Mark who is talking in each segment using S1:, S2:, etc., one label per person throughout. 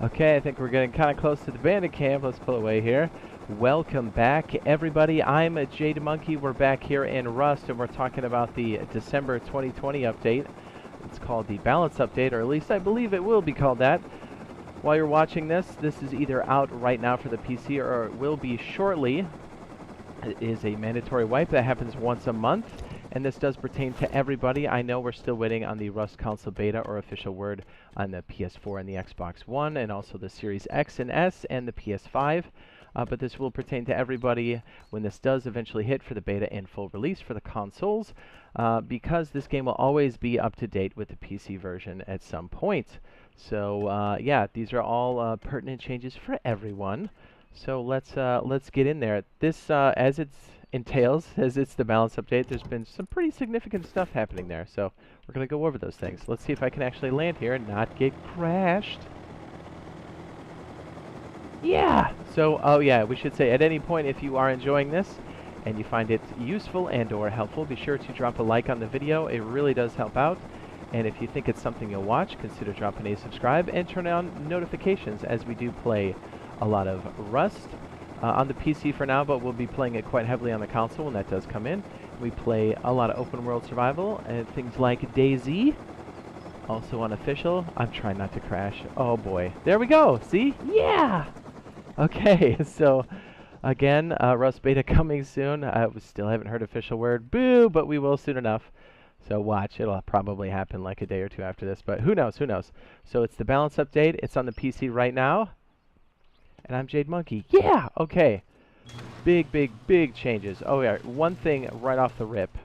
S1: Okay, I think we're getting kind of close to the bandit camp. Let's pull away here. Welcome back, everybody. I'm Jade Monkey. We're back here in Rust, and we're talking about the December 2020 update. It's called the Balance Update, or at least I believe it will be called that. While you're watching this, this is either out right now for the PC or it will be shortly. It is a mandatory wipe that happens once a month, and this does pertain to everybody. I know we're still waiting on the Rust console beta or official word on the PS4 and the Xbox One, and also the Series X and S and the PS5. But this will pertain to everybody when this does eventually hit for the beta and full release for the consoles, because this game will always be up to date with the PC version at some point. So yeah, these are all pertinent changes for everyone. So let's get in there. This, as it's the balance update, there's been some pretty significant stuff happening there. So we're gonna go over those things. Let's see if I can actually land here and not get crashed. Yeah! So, oh yeah, we should say at any point if you are enjoying this and you find it useful and or helpful, be sure to drop a like on the video. It really does help out. And if you think it's something you'll watch, consider dropping a subscribe and turn on notifications, as we do play a lot of Rust on the PC for now, but we'll be playing it quite heavily on the console when that does come in. We play a lot of open world survival and things like DayZ, also unofficial. I'm trying not to crash. Oh boy. There we go. See? Yeah! Okay, so again, Rust Beta coming soon. We still haven't heard official word. Boo! But we will soon enough. So watch, it'll probably happen like a day or two after this, but who knows, who knows. So it's the balance update. It's on the PC right now. And I'm Jade Monkey. Yeah! Okay. Big, big, big changes. Oh yeah, one thing right off the rip.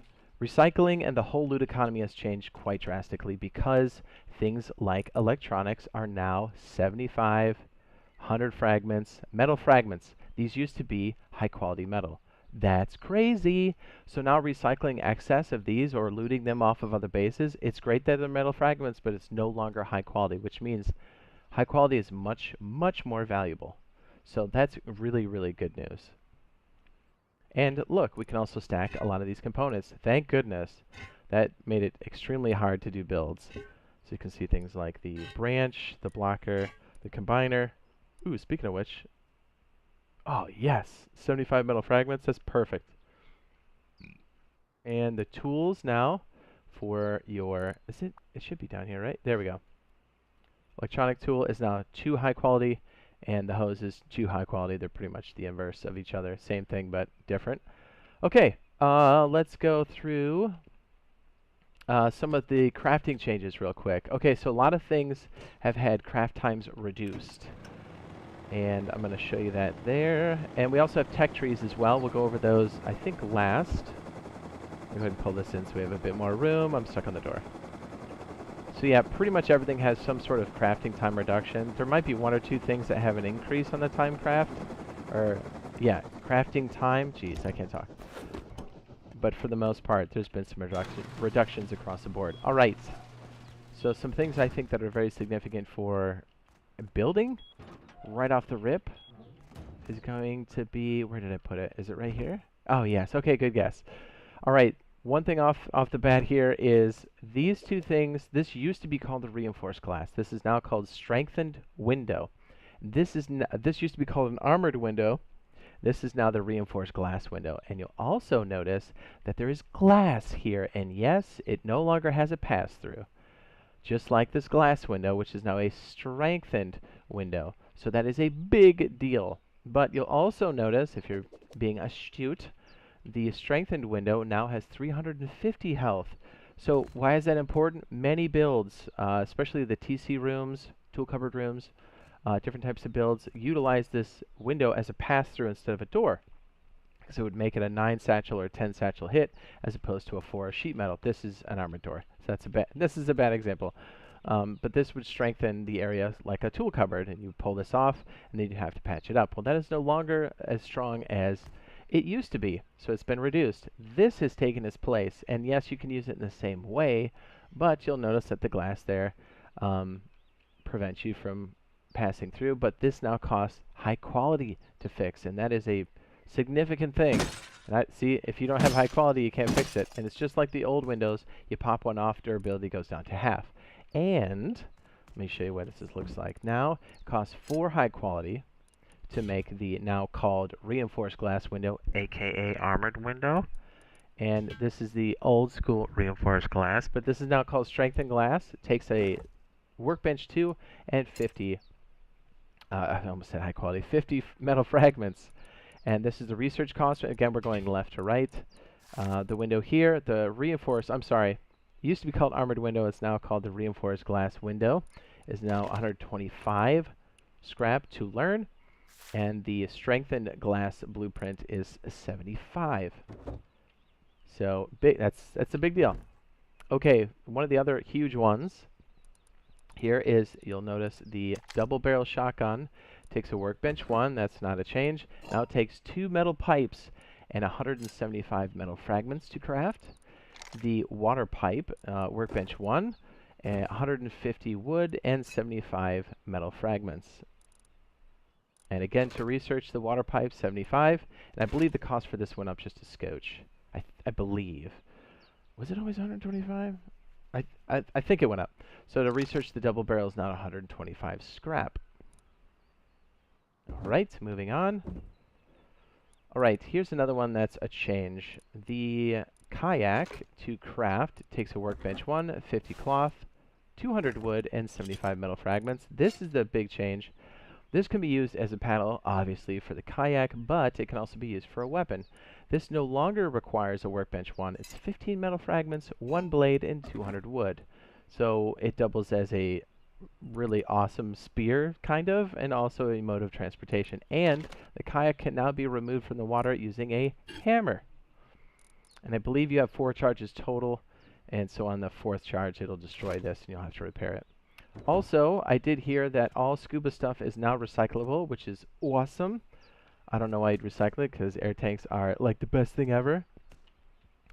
S1: Recycling and the whole loot economy has changed quite drastically because things like electronics are now 75, 100 fragments, metal fragments. These used to be high quality metal. That's crazy. So now recycling excess of these or looting them off of other bases, it's great that they're metal fragments, but it's no longer high quality, which means high quality is much, much more valuable. So that's really, really good news. And look, we can also stack a lot of these components. Thank goodness. That made it extremely hard to do builds. So you can see things like the branch, the blocker, the combiner. Ooh, speaking of which, oh yes, 75 metal fragments, that's perfect. And the tools now for your, it should be down here, right? There we go. Electronic tool is now 2 high quality, and the hose is 2 high quality. They're pretty much the inverse of each other. Same thing, but different. Okay, let's go through some of the crafting changes real quick. Okay, so a lot of things have had craft times reduced. And I'm going to show you that there. And we also have tech trees as well. We'll go over those, I think, last. Go ahead and pull this in so we have a bit more room. I'm stuck on the door. So yeah, pretty much everything has some sort of crafting time reduction. There might be 1 or 2 things that have an increase on the time craft. Or, yeah, crafting time. Jeez, I can't talk. But for the most part, there's been some reductions across the board. All right. So some things I think that are very significant for building right off the rip is going to be, where did I put it? Is it right here? Oh, yes. Okay, good guess. All right. One thing off the bat here is these 2 things. This used to be called the reinforced glass. This is now called strengthened window. This used to be called an armored window. This is now the reinforced glass window. And you'll also notice that there is glass here. And yes, it no longer has a pass-through. Just like this glass window, which is now a strengthened window. So that is a big deal. But you'll also notice, if you're being astute, the strengthened window now has 350 health. So why is that important? Many builds, especially the TC rooms, tool cupboard rooms, different types of builds, utilize this window as a pass-through instead of a door. So it would make it a 9 satchel or 10 satchel hit as opposed to a 4 sheet metal. This is an armored door. So this is a bad example. But this would strengthen the area like a tool cupboard, and you pull this off, and then you have to patch it up. Well, that is no longer as strong as it used to be, so it's been reduced. This has taken its place, and yes, you can use it in the same way, but you'll notice that the glass there prevents you from passing through, but this now costs high quality to fix, and that is a significant thing. And see, if you don't have high quality, you can't fix it, and it's just like the old Windows. You pop one off, durability goes down to half. And Let me show you what this looks like. Now, it costs 4 high quality to make the now called reinforced glass window, aka armored window. And this is the old school reinforced glass, but this is now called strengthened glass. It takes a workbench 2 and 50, I almost said high quality, 50 metal fragments. And this is the research cost. Again, we're going left to right. The window here, the reinforced, I'm sorry, it used to be called armored window. It's now called the reinforced glass window. Is now 125 scrap to learn. And the strengthened glass blueprint is 75. So big. That's a big deal. Okay, one of the other huge ones here is, you'll notice the double barrel shotgun takes a workbench 1. That's not a change. Now it takes 2 metal pipes and 175 metal fragments to craft. The water pipe, workbench 1, 150 wood and 75 metal fragments. And again, to research the water pipe, 75. And I believe the cost for this went up just a scotch. I believe. Was it always 125? I think it went up. So to research the double barrel is now 125 scrap. All right, moving on. All right, here's another one that's a change. The kayak to craft takes a workbench 1, 50 cloth, 200 wood, and 75 metal fragments. This is the big change. This can be used as a paddle, obviously, for the kayak, but it can also be used for a weapon. This no longer requires a workbench 1. It's 15 metal fragments, 1 blade, and 200 wood. So it doubles as a really awesome spear, kind of, and also a mode of transportation. And the kayak can now be removed from the water using a hammer. And I believe you have 4 charges total, and so on the 4th charge, it'll destroy this, and you'll have to repair it. Also, I did hear that all scuba stuff is now recyclable, which is awesome. I don't know why you'd recycle it, because air tanks are like the best thing ever.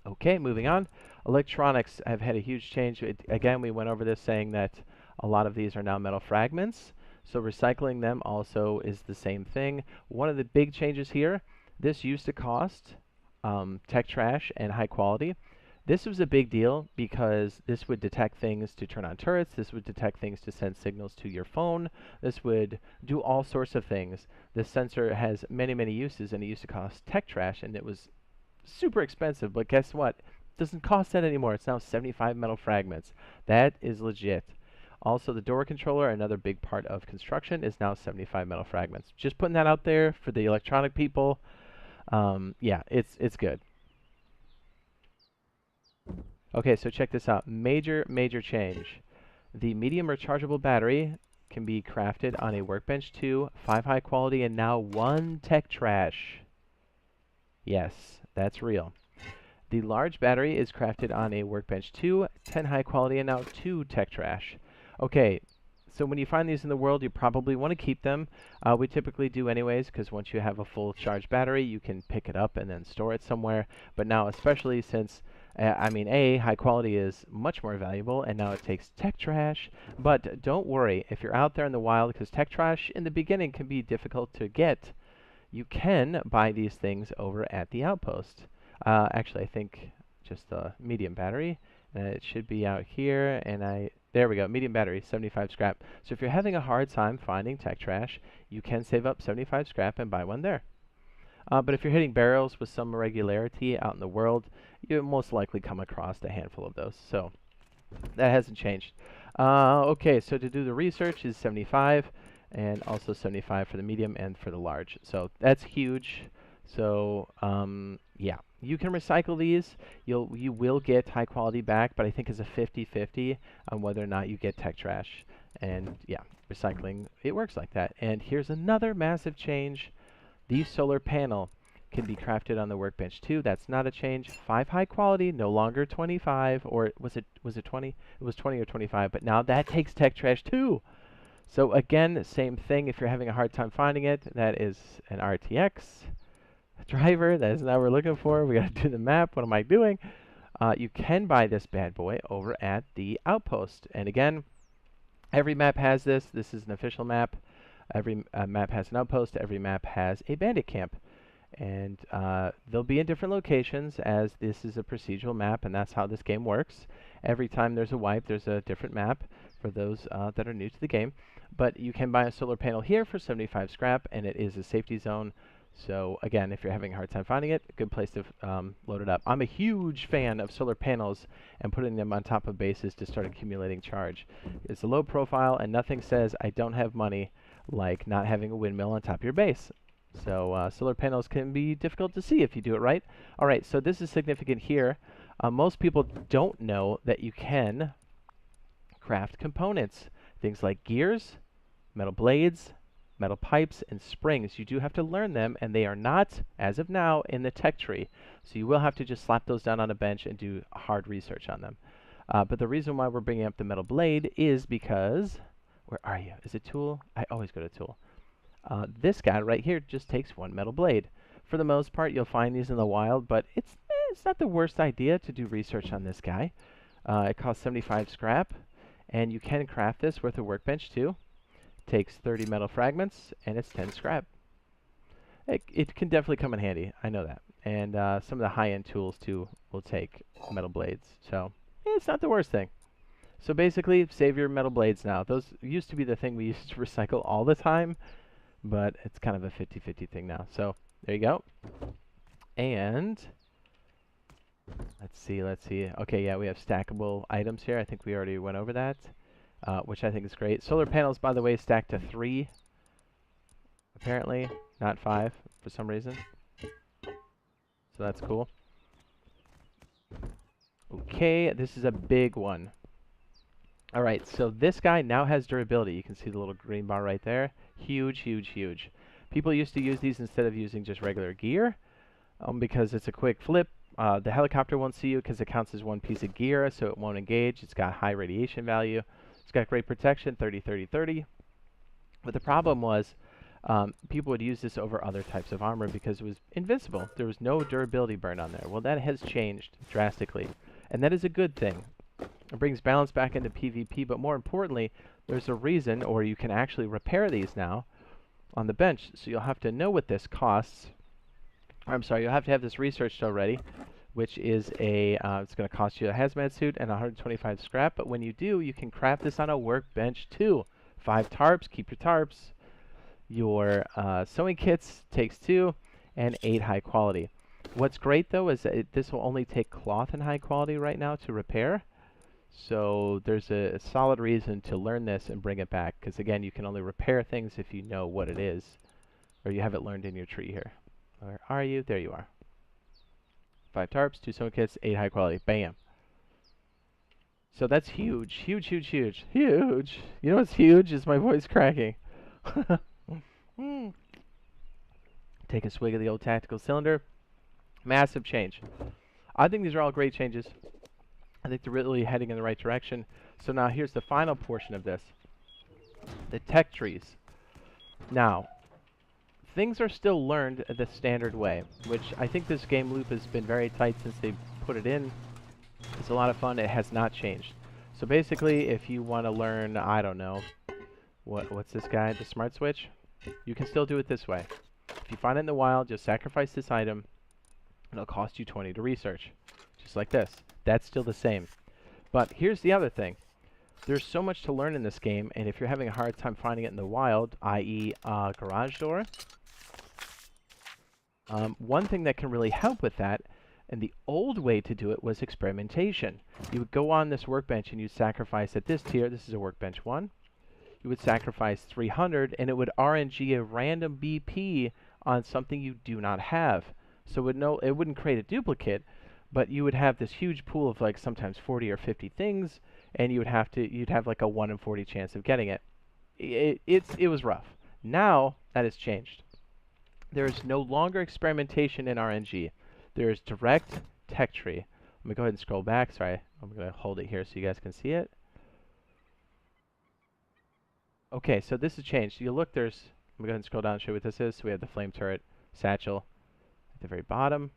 S1: Okay, moving on. Electronics have had a huge change. Again, we went over this saying that a lot of these are now metal fragments. So recycling them also is the same thing. One of the big changes here, this used to cost tech trash and high quality. This was a big deal because this would detect things to turn on turrets. This would detect things to send signals to your phone. This would do all sorts of things. This sensor has many, many uses, and it used to cost tech trash, and it was super expensive. But guess what? It doesn't cost that anymore. It's now 75 metal fragments. That is legit. Also, the door controller, another big part of construction, is now 75 metal fragments. Just putting that out there for the electronic people. Yeah, it's good. Okay, so check this out. Major change. The medium rechargeable battery can be crafted on a workbench 2, 5 high quality, and now 1 tech trash. Yes, that's real. The large battery is crafted on a workbench 2, 10 high quality, and now 2 tech trash. Okay, so when you find these in the world, you probably want to keep them. We typically do anyways, because once you have a full charged battery, you can pick it up and then store it somewhere. But now, especially since high quality is much more valuable, and now it takes tech trash. But don't worry, if you're out there in the wild, because tech trash in the beginning can be difficult to get, you can buy these things over at the outpost. Actually, I think just the medium battery, and it should be out here, and there we go, medium battery, 75 scrap. So if you're having a hard time finding tech trash, you can save up 75 scrap and buy one there. But if you're hitting barrels with some regularity out in the world, you'll most likely come across a handful of those. So that hasn't changed. Okay, so to do the research is 75, and also 75 for the medium and for the large. So that's huge. So yeah, you can recycle these. You will get high quality back, but I think it's a 50-50 on whether or not you get tech trash. And yeah, recycling, it works like that. And here's another massive change. The solar panel can be crafted on the workbench 2. That's not a change. 5 high quality, no longer 25, or was it 20? It was 20 or 25, but now that takes tech trash too. So again, same thing. If you're having a hard time finding it, that is an RTX driver. That is not what we're looking for. We got to do the map. What am I doing? You can buy this bad boy over at the outpost. And again, every map has this. This is an official map. Every map has an outpost. Every map has a bandit camp. And they'll be in different locations, as this is a procedural map, and that's how this game works. Every time there's a wipe, there's a different map for those that are new to the game. But you can buy a solar panel here for 75 scrap, and it is a safety zone. So again, if you're having a hard time finding it, a good place to load it up. I'm a huge fan of solar panels and putting them on top of bases to start accumulating charge. It's a low profile, and nothing says I don't have money like not having a windmill on top of your base. So solar panels can be difficult to see if you do it right. All right, so this is significant here. Most people don't know that you can craft components. Things like gears, metal blades, metal pipes, and springs. You do have to learn them, and they are not, as of now, in the tech tree. So you will have to just slap those down on a bench and do hard research on them. But the reason why we're bringing up the metal blade is because... Where are you? Is it tool? I always go to tool. This guy right here just takes one metal blade. For the most part, you'll find these in the wild, but it's not the worst idea to do research on this guy. It costs 75 scrap, and you can craft this with a workbench too. Takes 30 metal fragments, and it's 10 scrap. It can definitely come in handy, I know that. And some of the high-end tools too will take metal blades, so it's not the worst thing. So basically, save your metal blades now. Those used to be the thing we used to recycle all the time, but it's kind of a 50-50 thing now. So there you go. And let's see. Okay, yeah, we have stackable items here. I think we already went over that, which I think is great. Solar panels, by the way, stack to 3, apparently, not 5 for some reason. So that's cool. Okay, this is a big one. All right, so this guy now has durability. You can see the little green bar right there. Huge, huge, huge. People used to use these instead of using just regular gear because it's a quick flip. The helicopter won't see you because it counts as one piece of gear, so it won't engage. It's got high radiation value. It's got great protection, 30, 30, 30. But the problem was people would use this over other types of armor because it was invincible. There was no durability burn on there. Well, that has changed drastically, and that is a good thing. It brings balance back into PvP, but more importantly, there's a reason, or you can actually repair these now on the bench. So you'll have to know what this costs. I'm sorry, you'll have to have this researched already, which is it's going to cost you a hazmat suit and 125 scrap. But when you do, you can craft this on a workbench too. 5 tarps, keep your tarps. Your sewing kits takes 2, and 8 high quality. What's great though is that this will only take cloth in high quality right now to repair. So there's a solid reason to learn this and bring it back, because again, you can only repair things if you know what it is, or you have it learned in your tree here. Where are you? There you are. 5 tarps, 2 sewing kits, 8 high quality. Bam. So that's huge, huge, huge, huge, huge. You know what's huge is my voice cracking. Take a swig of the old tactical cylinder. Massive change. I think these are all great changes. I think they're really heading in the right direction. So now here's the final portion of this. The tech trees. Now, things are still learned the standard way, which I think this game loop has been very tight since they put it in. It's a lot of fun. It has not changed. So basically, if you want to learn, I don't know, what's this guy, the smart switch? You can still do it this way. If you find it in the wild, just sacrifice this item. It'll cost you 20 to research. Just like this. That's still the same. But here's the other thing. There's so much to learn in this game, and if you're having a hard time finding it in the wild, i.e. garage door, one thing that can really help with that, and the old way to do it, was experimentation. You would go on this workbench and you'd sacrifice at this tier, this is a workbench 1, you would sacrifice 300 and it would RNG a random BP on something you do not have. So it wouldn't create a duplicate, but you would have this huge pool of like sometimes 40 or 50 things, and you'd have like a 1 in 40 chance of getting it. It was rough. Now that has changed. There is no longer experimentation in RNG. There is direct tech tree. Let me go ahead and scroll back. Sorry, I'm going to hold it here so you guys can see it. Okay, so this has changed. You look, let me go ahead and scroll down and show you what this is. So we have the flame turret satchel at the very bottom.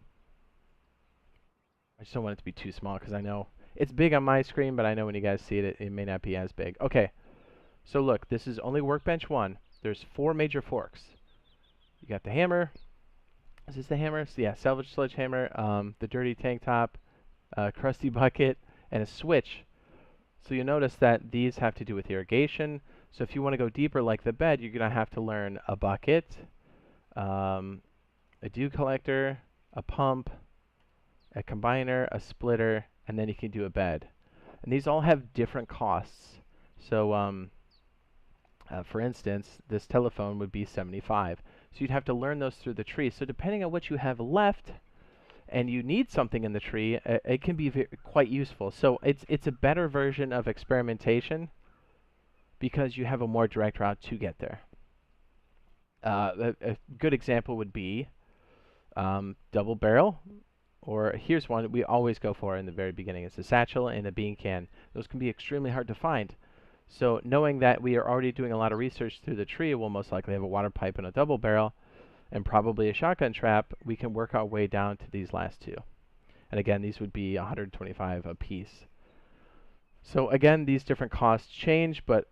S1: I just don't want it to be too small because I know it's big on my screen, but I know when you guys see it, it may not be as big. Okay, so look, this is only workbench 1. There's 4 major forks. You got the hammer, Is this the hammer? So yeah, salvage sledgehammer, the dirty tank top, crusty bucket, and a switch. So you notice that these have to do with irrigation. So if you want to go deeper like the bed, you're going to have to learn a bucket, a dew collector, a pump, a combiner, a splitter, and then you can do a bed. And these all have different costs. So for instance, this telephone would be 75. So you'd have to learn those through the tree. So depending on what you have left, and you need something in the tree, it can be quite useful. So it's a better version of experimentation because you have a more direct route to get there. A good example would be double barrel, or here's one we always go for in the very beginning. It's a satchel and a bean can. Those can be extremely hard to find. So knowing that we are already doing a lot of research through the tree, we'll most likely have a water pipe and a double barrel, and probably a shotgun trap. We can work our way down to these last two. And again, these would be 125 a piece. So again, these different costs change, but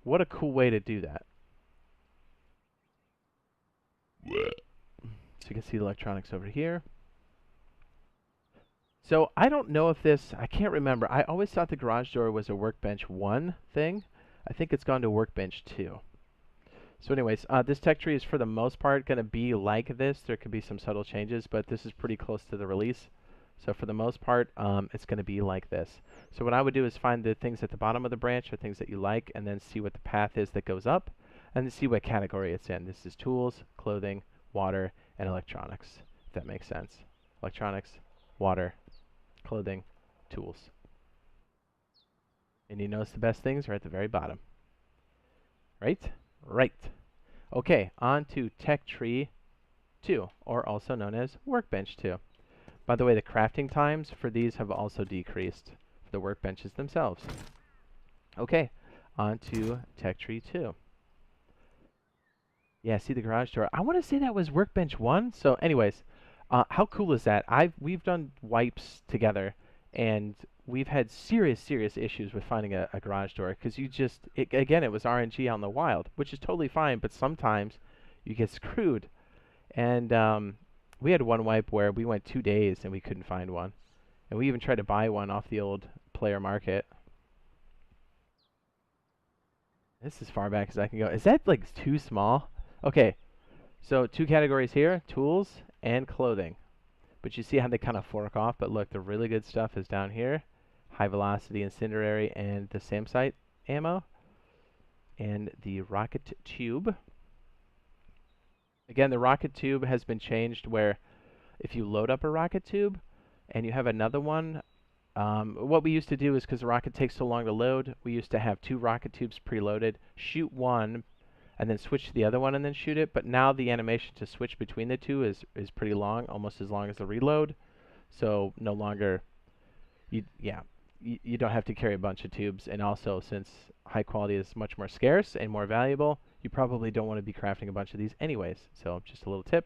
S1: what a cool way to do that. So you can see the electronics over here. So I don't know if this, I can't remember. I always thought the garage door was a Workbench 1 thing. I think it's gone to Workbench 2. So anyways, this tech tree is for the most part going to be like this. There could be some subtle changes, but this is pretty close to the release. So for the most part, it's going to be like this. So what I would do is find the things at the bottom of the branch or things that you like, and then see what the path is that goes up, and then see what category it's in. This is tools, clothing, water, and electronics, if that makes sense. Electronics, water, clothing, tools. And you notice the best things are at the very bottom. Right? Right. Okay, on to Tech Tree 2, or also known as Workbench 2. By the way, the crafting times for these have also decreased for the workbenches themselves. Okay, on to Tech Tree 2. Yeah, see the garage door. I want to say that was Workbench 1. So anyways, how cool is that? We've done wipes together, and we've had serious issues with finding a garage door because again, it was RNG out in the wild, which is totally fine, but sometimes you get screwed. And we had one wipe where we went 2 days and we couldn't find one. And we even tried to buy one off the old player market. This is as far back as I can go. Is that like too small? Okay, so 2 categories here, tools and clothing. But you see how they kind of fork off, but look, the really good stuff is down here. High velocity incendiary and the SAM-site ammo. And the rocket tube. Again, the rocket tube has been changed where if you load up a rocket tube and you have another one, what we used to do is because the rocket takes so long to load, we used to have 2 rocket tubes preloaded, shoot one, and then switch to the other one and then shoot it. But now the animation to switch between the two is pretty long, almost as long as the reload. So no longer, you don't have to carry a bunch of tubes. And also, since high quality is much more scarce and more valuable, you probably don't want to be crafting a bunch of these anyways. So just a little tip.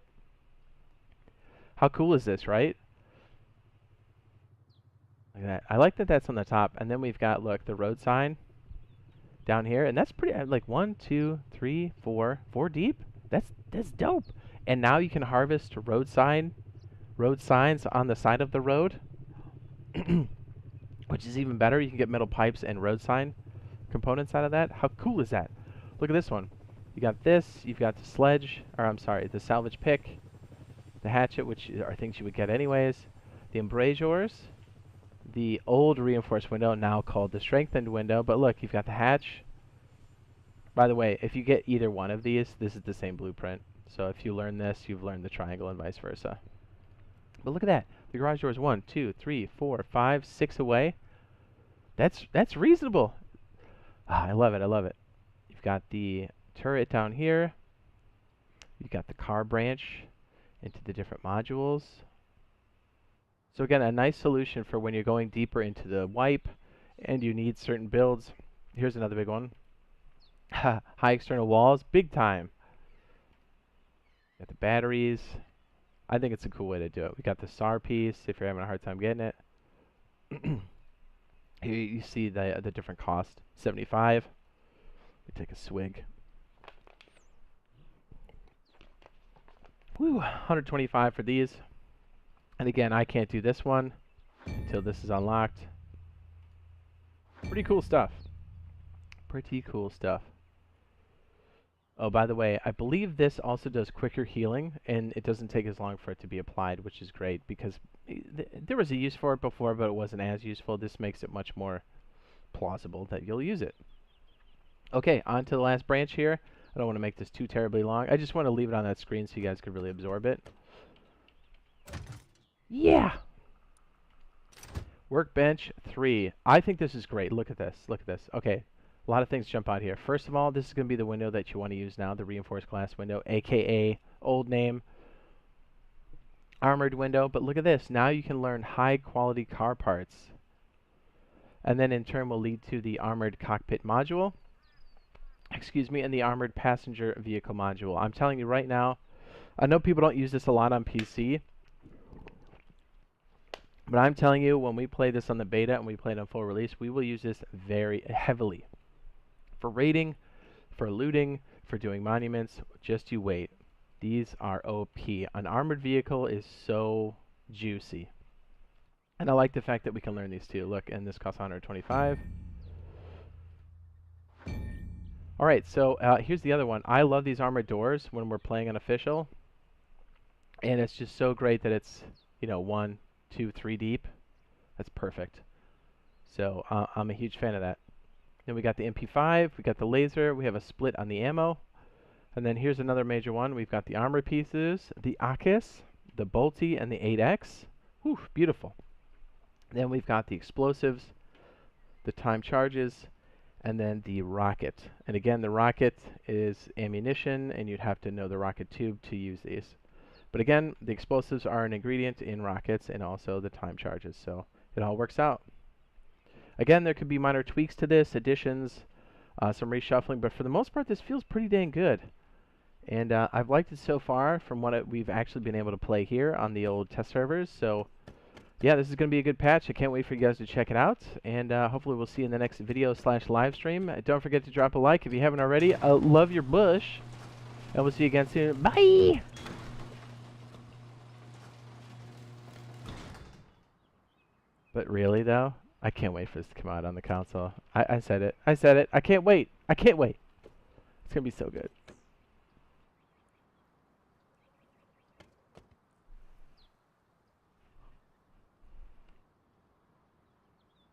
S1: How cool is this, right? Look at that. I like that that's on the top. And then we've got, look, the road sign down here. And that's pretty, like 1, 2, 3, 4 deep. That's dope. And now you can harvest road signs on the side of the road, which is even better. You can get metal pipes and road sign components out of that. How cool is that? Look at this one. You got this, you've got the the salvage pick, the hatchet, which are things you would get anyways, the embrasures, the old reinforced window, now called the strengthened window, but look, you've got the hatch. By the way, if you get either one of these, this is the same blueprint. So if you learn this, you've learned the triangle and vice versa. But look at that. The garage door is 1, 2, 3, 4, 5, 6 away. That's reasonable. I love it. I love it. You've got the turret down here. You've got the car branch into the different modules. So again, a nice solution for when you're going deeper into the wipe and you need certain builds. Here's another big one. High external walls, big time. Got the batteries. I think it's a cool way to do it. We got the SAR piece if you're having a hard time getting it. Here you see the different cost. 75. Let me take a swig. Woo, 125 for these. And again, I can't do this one until this is unlocked. Pretty cool stuff. Pretty cool stuff. Oh, by the way, I believe this also does quicker healing, and it doesn't take as long for it to be applied, which is great, because there was a use for it before, but it wasn't as useful. This makes it much more plausible that you'll use it. Okay, on to the last branch here. I don't want to make this too terribly long. I just want to leave it on that screen so you guys could really absorb it. Yeah! Workbench 3. I think this is great. Look at this. Look at this. Okay. A lot of things jump out here. First of all, this is going to be the window that you want to use now, the reinforced glass window, aka old name, armored window. But look at this. Now you can learn high quality car parts. And then in turn will lead to the armored cockpit module. Excuse me, and the armored passenger vehicle module. I'm telling you right now, I know people don't use this a lot on PC, but I'm telling you, when we play this on the beta and we play it on full release, we will use this very heavily. For raiding, for looting, for doing monuments, just you wait. These are OP. An armored vehicle is so juicy. And I like the fact that we can learn these too. Look, and this costs 125. Alright, so here's the other one. I love these armored doors when we're playing unofficial. And it's just so great that it's, you know, 1, 2, 3 deep. That's perfect. So I'm a huge fan of that. Then we got the MP5, we got the laser, we have a split on the ammo. And then here's another major one. We've got the armor pieces, the AKIS, the Bolty, and the 8X. Whew, beautiful. Then we've got the explosives, the time charges, and then the rocket. And again, the rocket is ammunition, and you'd have to know the rocket tube to use these. But again, the explosives are an ingredient in rockets and also the time charges, so it all works out. Again, there could be minor tweaks to this, additions, some reshuffling, but for the most part, this feels pretty dang good. And I've liked it so far from what we've actually been able to play here on the old test servers. So, yeah, this is going to be a good patch. I can't wait for you guys to check it out. And hopefully we'll see you in the next video / live stream. Don't forget to drop a like if you haven't already. Love your bush. And we'll see you again soon. Bye! But really, though, I can't wait for this to come out on the console. I said it. I said it. I can't wait. I can't wait. It's going to be so good.